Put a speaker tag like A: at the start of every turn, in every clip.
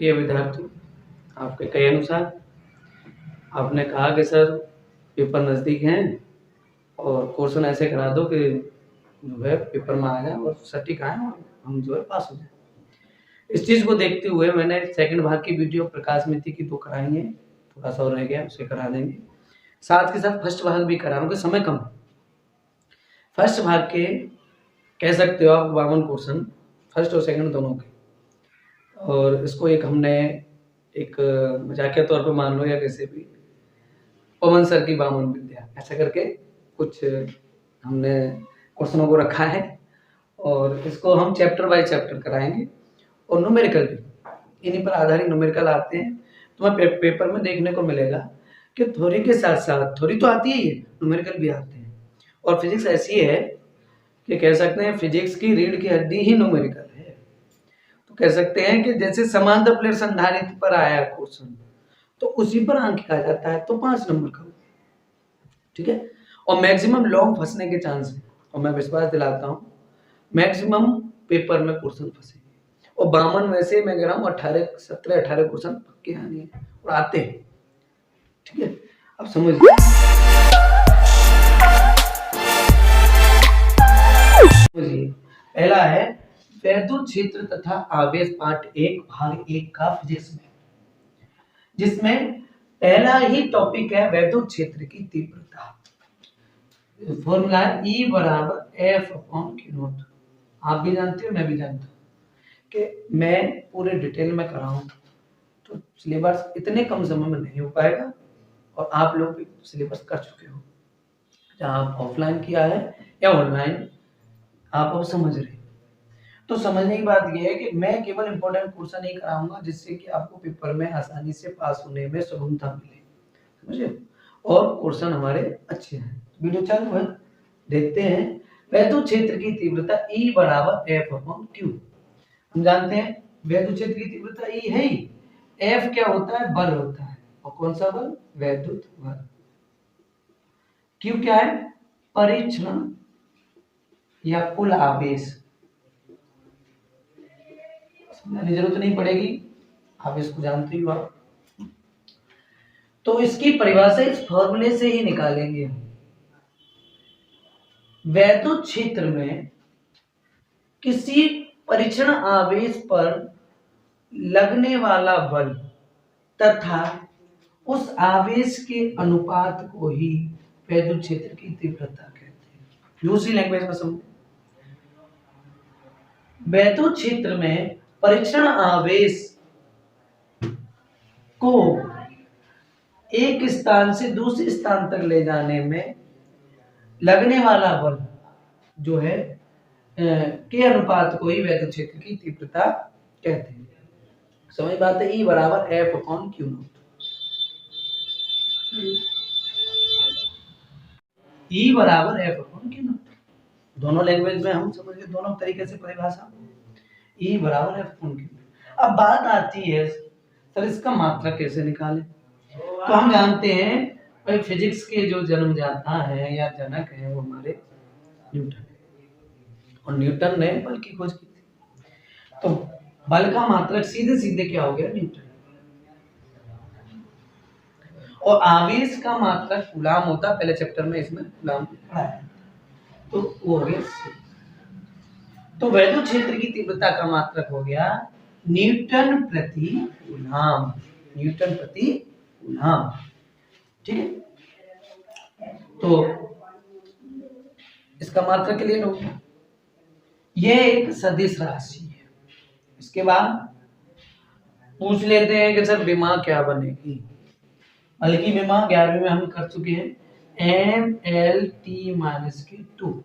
A: प्रिय विद्यार्थी, आपके कहे अनुसार आपने कहा कि सर पेपर नज़दीक हैं और क्वेश्चन ऐसे करा दो कि जो है पेपर में आ जाए और सटीक आए और हम जो है पास हो जाए। इस चीज़ को देखते हुए मैंने सेकंड भाग की वीडियो प्रकाश मित्ती की 2 कराई है, थोड़ा सा और रह गया उसे करा देंगे। साथ के साथ फर्स्ट भाग भी करा क्योंकि समय कम है। फर्स्ट भाग के कह सकते हो आप 52 क्वेश्चन फर्स्ट और सेकंड दोनों के, और इसको एक हमने एक मजाकिया तौर पे मान लो या कैसे भी पवन सर की 52 विद्या ऐसा करके कुछ हमने क्वेश्चनों को रखा है और इसको हम चैप्टर बाय चैप्टर कराएंगे और न्यूमेरिकल भी इन्हीं पर आधारित न्यूमेरिकल आते हैं। तुम्हें पेपर में देखने को मिलेगा कि थ्योरी के साथ साथ थ्योरी तो आती ही है, न्यूमेरिकल भी आते हैं। और फिजिक्स ऐसी है कि कह सकते हैं फिजिक्स की रीढ़ की हड्डी ही न्यूमेरिकल है। तो कह सकते हैं कि जैसे समांतर प्लेट संधारित्र पर आया क्वेश्चन तो उसी पर अंक किया जाता है तो 5 नंबर का, ठीक है। और मैक्सिमम लॉन्ग फंसने के चांस है और मैं विश्वास दिलाता हूँ मैक्सिमम पेपर में क्वेश्चन फंसेंगे और 52 में से मैं कह रहा हूँ 17-18 क्वेश्चन पक्के आने हैं और आते हैं, ठीक है। अब समझिए पहला है वैद्युत क्षेत्र तथा आवेश पार्ट 1 भाग 1 का फिजिक्स में, जिसमें पहला ही टॉपिक है वैद्युत क्षेत्र की तीव्रता। फॉर्मूला है E बराबर F/Q0। आप भी जानते हो मैं भी जानता हूँ कि मैं पूरे डिटेल में कराऊं तो सिलेबस इतने कम समय में नहीं हो पाएगा और आप लोग भी सिलेबस कर चुके हो, जहाँ आप ऑफलाइन किया है या ऑनलाइन आप अब समझ रहे। तो समझने की बात यह है कि मैं केवल इंपॉर्टेंट क्वेश्चन ही कराऊंगा जिससे कि आपको पेपर में आसानी से पास होने में सुगमता मिले, समझे, और क्वेश्चन हमारे अच्छे हैं। वीडियो चालू है, देखते हैं। वैद्युत क्षेत्र की तीव्रता E बराबर F/Q। हम जानते हैं वैद्युत क्षेत्र की तीव्रता E है ही। F क्या होता है? बल होता है। और कौन सा बल? वैद्युत बल। Q क्या है? परीक्षण या कुल आवेश। समझने जरूरत नहीं पड़ेगी, आप इसको जानते ही हो आप। तो इसकी परिभाषा इस फॉर्मूले से ही निकालेंगे। वैद्युत क्षेत्र में किसी परीक्षण आवेश पर लगने वाला बल तथा उस आवेश के अनुपात को ही वैद्युत क्षेत्र की तीव्रता कहते हैं। दूसरी लैंग्वेज में समझो, वैद्युत क्षेत्र में परीक्षण आवेश को एक स्थान से दूसरे स्थान तक ले जाने में लगने वाला बल जो है के अनुपात को ही वैद्युत क्षेत्र की तीव्रता कहते हैं। समझ बात है? E बराबर F/Q0। E बराबर F/Q0 दोनों लैंग्वेज में हम समझ गए, दोनों तरीके से परिभाषा। E बराबर F/Q0। अब बात आती है सर इसका मात्रक कैसे निकालें। तो हम जानते हैं भाई फिजिक्स के जो जन्मदाता है या जनक है वो हमारे न्यूटन, और न्यूटन ने बल की खोज की थी। तो बल का मात्रक सीधे सीधे क्या हो गया? न्यूटन। और आवेश का मात्रक कूलाम होता, पहले चैप्टर में इसमें कूलाम पढ़ाया, तो वो हो गया C। तो वैद्युत क्षेत्र की तीव्रता का मात्रक हो गया न्यूटन प्रति कूलाम। न्यूटन प्रति कूलाम, ठीक है। तो इसका मात्रक के लिए ये एक सदिश राशि है। इसके बाद पूछ लेते हैं कि सर विमा क्या बनेगी। बल्कि विमा 11वीं में हम कर चुके हैं, MLT-2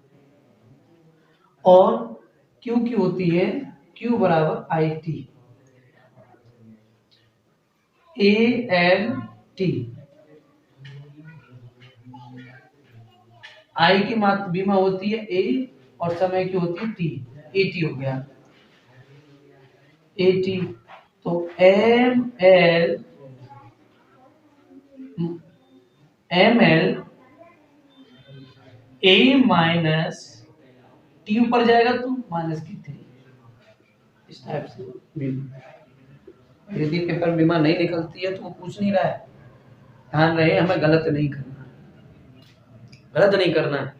A: और Q की होती है Q बराबर IT ALT। I की मात्रा बीमा होती है A और समय की होती है T, AT हो गया AT। तो ML A माइनस T ऊपर जाएगा तो माइनस की 3, इस टाइप से बीमा। यदि पेपर में बीमा नहीं निकलती है तो वो पूछ नहीं रहा है। ध्यान रहे, हमें गलत नहीं करना है, गलत नहीं करना है,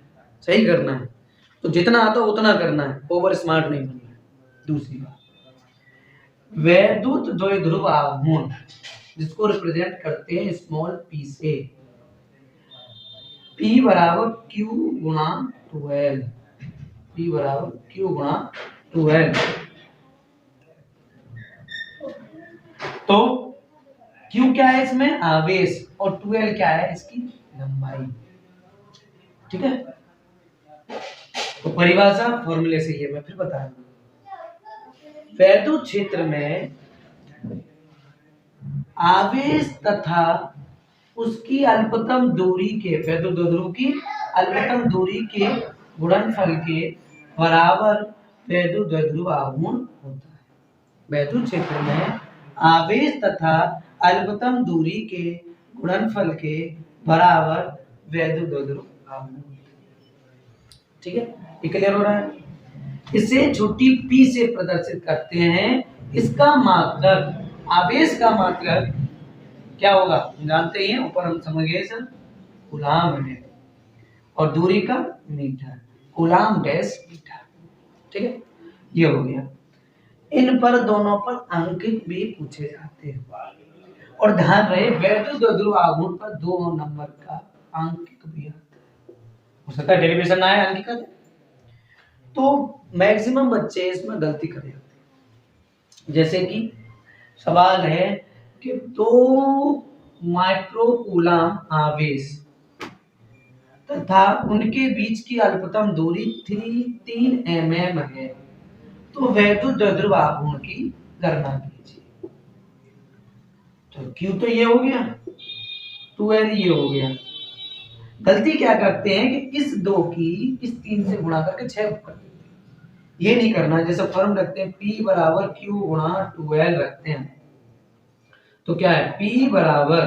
A: सही करना है। तो जितना आता है उतना करना है, ओवर स्मार्ट नहीं बनना है। दूसरी बात, वैद्युत द्विध्रुव आघूर्ण जिसको रिप्रेजेंट करते हैं स्मॉल पी से, P बराबर Q गुणा 12, P बराबर Q गुणा 12। तो Q क्या है इसमें? आवेश, और 12 क्या है? इसकी लंबाई। ठीक है, तो परिभाषा फॉर्मूले से ये मैं फिर बता रहा हूं। वैद्युत क्षेत्र में आवेश तथा उसकी अल्पतम दूरी के, वैद्युत द्विध्रुव की अल्पतम दूरी के गुणनफल के बराबर वैद्युत द्विध्रुव आघूर्ण होता है। वैद्युत क्षेत्र में आवेश तथा अल्पतम दूरी के गुणनफल के बराबर वैद्युत द्विध्रुव आघूर्ण। ठीक है, ये क्लियर हो रहा है? इसे छोटी p से प्रदर्शित करते हैं। इसका मात्रक, आवेश का मात्रक क्या होगा जानते ही हैं, ऊपर हम समझ गए सर, कूलाम है, और दूरी का मीटर, कूलाम डैश मीटर। ठीक है, ये हो गया। इन पर दोनों पर अंक भी पूछे जाते हैं, और ध्यान रहे वैद्युत द्विध्रुव आघूर्ण पर 2 नंबर का अंक भी आता है। हो सकता है डेरिवेशन ना आए अंक का, तो मैक्सिमम बच्चे इसमें गलती कर जाते हैं। जैसे कि सवाल है कि 2 माइक्रो कूलाम आवेश तथा उनके बीच की अल्पतम दूरी 3 mm है, तो वैद्युत द्विध्रुव आघूर्ण की गणना कीजिए। तो Q तो ये हो गया, 2L ये हो गया। गलती क्या करते हैं कि इस 2 की इस 3 से गुणा करके 6 कर देते हैं। ये नहीं करना, जैसे फॉर्म रखते हैं P बराबर Q गुणा 2L रखते हैं, तो क्या है P बराबर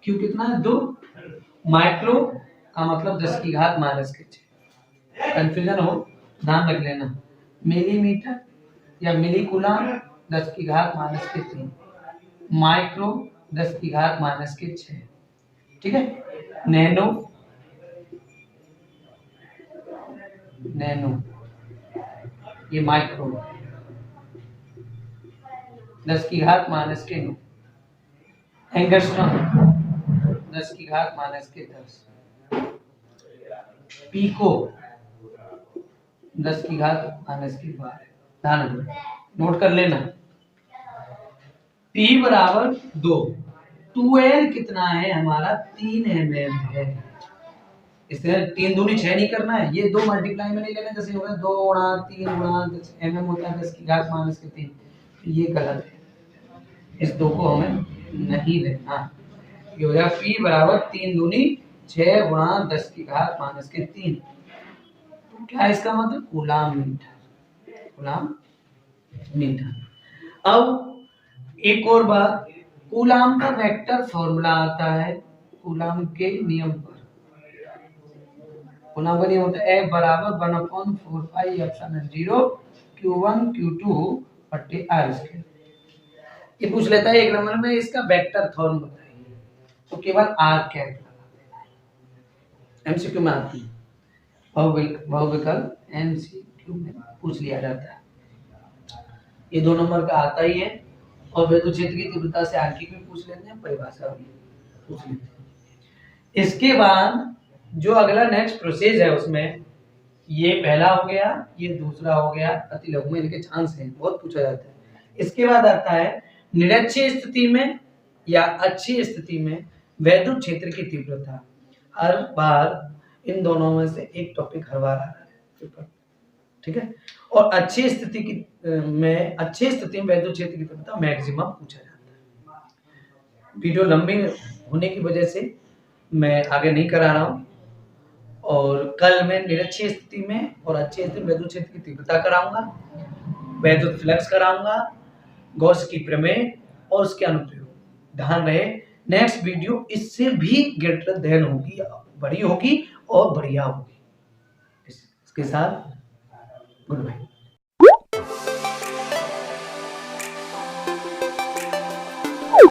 A: Q कितना है 2, माइक्रो का मतलब 10 की घात माइनस के 6। कंफ्यूजन हो ध्यान रख लेना, मिलीमीटर या मिली कूलाम 10 की घात माइनस के 3, माइक्रो 10 की घात माइनस के 6। ठीक है, नैनो, नैनो ये माइक्रो 10 की घात माइनस के 9, एंगस्ट्रॉम 10 की घात माइनस के 10, पीको 10 की घात माइनस के 12। ध्यान नोट कर लेना, P बराबर 2, 2L कितना है हमारा 3 mm है। इसलिए 3 दूनी 6 नहीं करना है, ये 2 मल्टीप्लाई में नहीं लेना, जैसे होगा 2 गुणा 3 गुणा mm होता है 10 की घात माइनस के 3, तो ये गलत है, इस 2 को हमें नहीं लेना। ये हो जाएगा P बराबर 3 दूनी 6 गुणा 10 की घात माइनस के 3। तो क्या इसका मतलब कूलाम मीटर, कूलाम मीटर। अब एक और बात, कूलाम का वेक्टर फॉर्मूला आता है कूलाम के नियम पर। कूलाम का नियम होता है F बराबर 1/4 पाई एप्सिलॉन 0 Q1 Q2 बटे R²। ये पूछ लेता है एक नंबर में इसका वेक्टर फॉर्म बताइए, तो केवल R कैट लगा देना है। MCQ में आती है, बहुविकल्प MCQ में पूछ लिया जाता है, ये 2 नंबर का आता ही है। और वैद्युत क्षेत्र की तीव्रता से आंकिक भी पूछ लेते हैं, परिभाषा भी पूछ लेते हैं। इसके बाद जो अगला नेक्स्ट प्रोसेस है उसमें ये पहला हो गया, ये दूसरा हो गया, अति लघु में इनके चांस हैं, बहुत पूछा जाता है। इसके बाद आता है निरक्षीय स्थिति में या अच्छी स्थिति में वैद्युत क्षेत्र की तीव्रता। हर बार इन दोनों में से एक टॉपिक हर बार आ रहा है पेपर, ठीक है। और अच्छी स्थिति की में अच्छी स्थिति में वैद्युत क्षेत्र की तीव्रता मैक्सिमम पूछा जाता है। वीडियो लंबी होने की वजह से मैं आगे नहीं करा रहा हूँ, और कल मैं निरक्षीय स्थिति में और अच्छी स्थिति में वैद्युत क्षेत्र की तीव्रता कराऊंगा, वैद्युत फ्लक्स कराऊंगा, गॉस की प्रमेय और उसके अनुप्रयोग। ध्यान रहे नेक्स्ट वीडियो इससे भी ग्रेटर देन होगी, बड़ी होगी और बढ़िया होगी। इसके साथ गुड बाय।